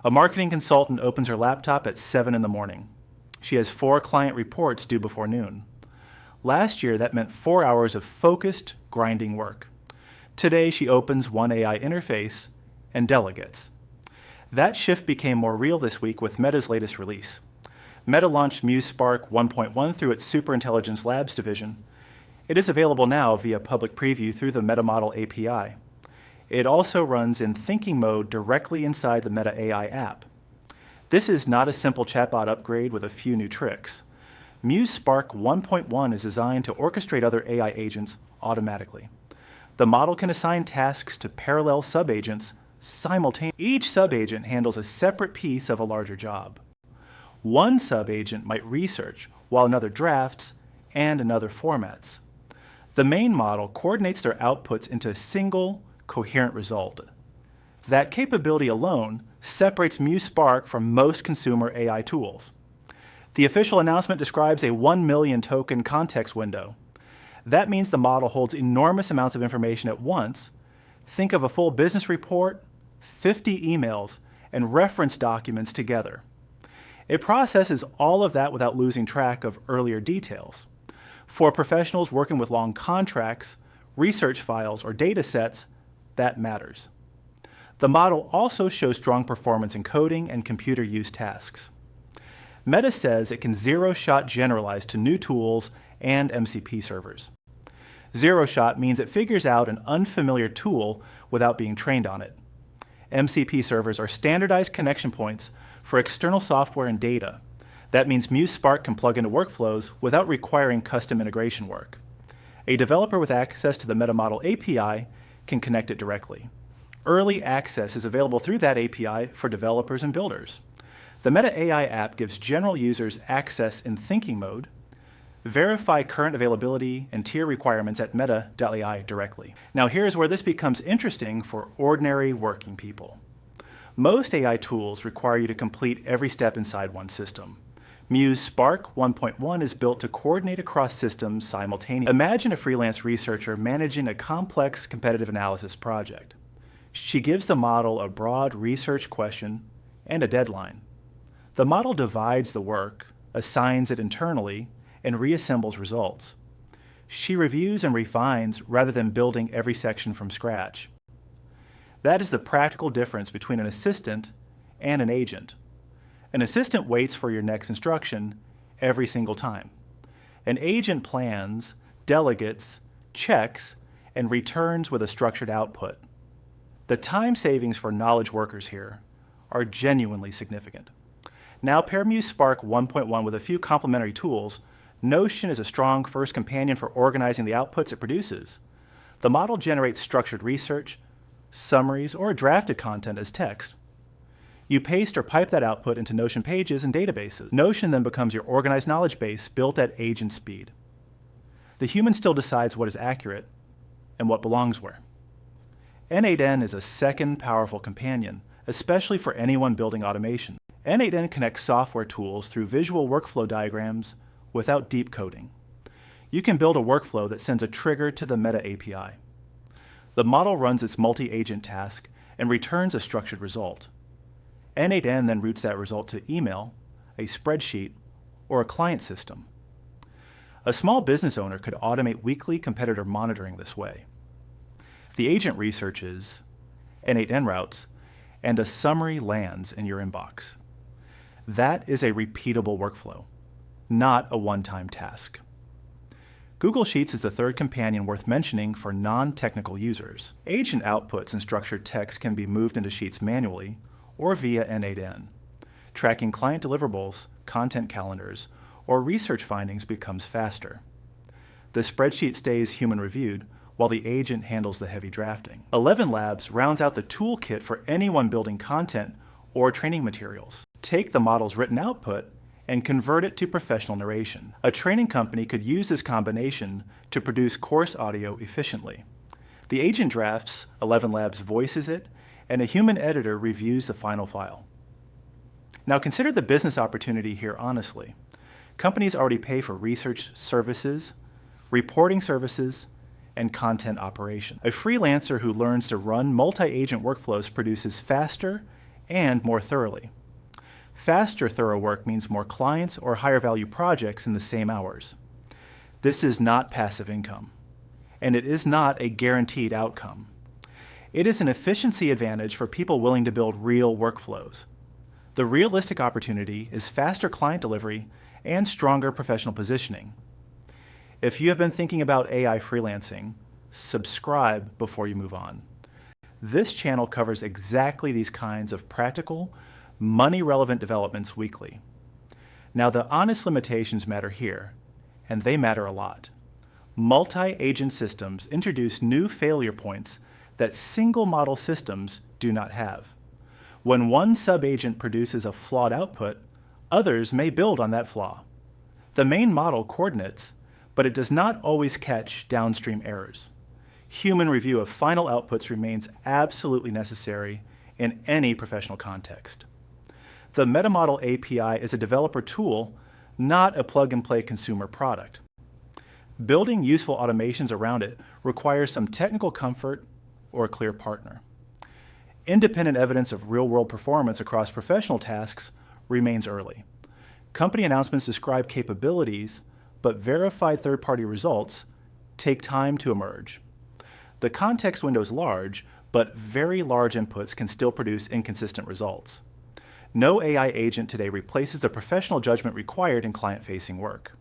A marketing consultant opens her laptop at 7 in the morning. She has 4 client reports due before noon. Last year, that meant 4 hours of focused, grinding work. Today, she opens one AI interface and delegates. That shift became more real this week with Meta's latest release. Meta launched Muse Spark 1.1 through its ElevenLabs division. It is available now via public preview through the Meta Model API. It also runs in thinking mode directly inside the Meta AI app. This is not a simple chatbot upgrade with a few new tricks. Muse Spark 1.1 is designed to orchestrate other AI agents automatically. The model can assign tasks to parallel subagents simultaneously. Each subagent handles a separate piece of a larger job. One subagent might research, while another drafts, and another formats. The main model coordinates their outputs into a single, coherent result. That capability alone separates Muse Spark from most consumer AI tools. The official announcement describes a 1 million token context window. That means the model holds enormous amounts of information at once. Think of a full business report, 50 emails, and reference documents together. It processes all of that without losing track of earlier details. For professionals working with long contracts, research files, or data sets, that matters. The model also shows strong performance in coding and computer use tasks. Meta says it can zero-shot generalize to new tools and MCP servers. Zero-shot means it figures out an unfamiliar tool without being trained on it. MCP servers are standardized connection points for external software and data. That means Muse Spark can plug into workflows without requiring custom integration work. A developer with access to the Meta Model API can connect it directly. Early access is available through that API for developers and builders. The Meta AI app gives general users access in thinking mode. Verify current availability and tier requirements at meta.ai directly. Now here's where this becomes interesting for ordinary working people. Most AI tools require you to complete every step inside one system. Muse Spark 1.1 is built to coordinate across systems simultaneously. Imagine a freelance researcher managing a complex competitive analysis project. She gives the model a broad research question and a deadline. The model divides the work, assigns it internally, and reassembles results. She reviews and refines rather than building every section from scratch. That is the practical difference between an assistant and an agent. An assistant waits for your next instruction every single time. An agent plans, delegates, checks, and returns with a structured output. The time savings for knowledge workers here are genuinely significant. Now pair Muse Spark 1.1 with a few complementary tools. Notion is a strong first companion for organizing the outputs it produces. The model generates structured research, summaries, or drafted content as text. You paste or pipe that output into Notion pages and databases. Notion then becomes your organized knowledge base built at agent speed. The human still decides what is accurate and what belongs where. N8N is a second powerful companion, especially for anyone building automation. N8N connects software tools through visual workflow diagrams without deep coding. You can build a workflow that sends a trigger to the Meta API. The model runs its multi-agent task and returns a structured result. N8N then routes that result to email, a spreadsheet, or a client system. A small business owner could automate weekly competitor monitoring this way. The agent researches, N8N routes, and a summary lands in your inbox. That is a repeatable workflow, not a one-time task. Google Sheets is the third companion worth mentioning for non-technical users. Agent outputs and structured text can be moved into Sheets manually or via N8N. Tracking client deliverables, content calendars, or research findings becomes faster. The spreadsheet stays human-reviewed while the agent handles the heavy drafting. ElevenLabs rounds out the toolkit for anyone building content or training materials. Take the model's written output and convert it to professional narration. A training company could use this combination to produce course audio efficiently. The agent drafts, ElevenLabs voices it, and a human editor reviews the final file. Now consider the business opportunity here honestly. Companies already pay for research services, reporting services, and content operation. A freelancer who learns to run multi-agent workflows produces faster and more thoroughly. Faster, thorough work means more clients or higher value projects in the same hours. This is not passive income, and it is not a guaranteed outcome. It is an efficiency advantage for people willing to build real workflows. The realistic opportunity is faster client delivery and stronger professional positioning. If you have been thinking about AI freelancing, subscribe before you move on. This channel covers exactly these kinds of practical, money-relevant developments weekly. Now, the honest limitations matter here, and they matter a lot. Multi-agent systems introduce new failure points that single-model systems do not have. When one sub-agent produces a flawed output, others may build on that flaw. The main model coordinates, but it does not always catch downstream errors. Human review of final outputs remains absolutely necessary in any professional context. The MetaModel API is a developer tool, not a plug-and-play consumer product. Building useful automations around it requires some technical comfort or a clear partner. Independent evidence of real-world performance across professional tasks remains early. Company announcements describe capabilities, but verified third-party results take time to emerge. The context window is large, but very large inputs can still produce inconsistent results. No AI agent today replaces the professional judgment required in client-facing work.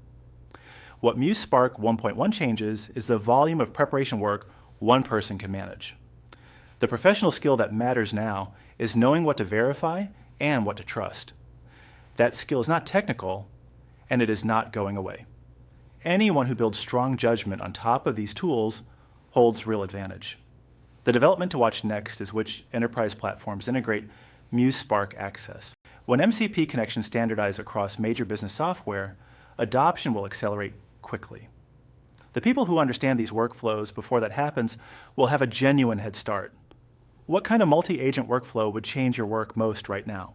What Muse Spark 1.1 changes is the volume of preparation work one person can manage. The professional skill that matters now is knowing what to verify and what to trust. That skill is not technical, and it is not going away. Anyone who builds strong judgment on top of these tools holds real advantage. The development to watch next is which enterprise platforms integrate Muse Spark access. When MCP connections standardize across major business software, adoption will accelerate quickly. The people who understand these workflows before that happens will have a genuine head start. What kind of multi-agent workflow would change your work most right now?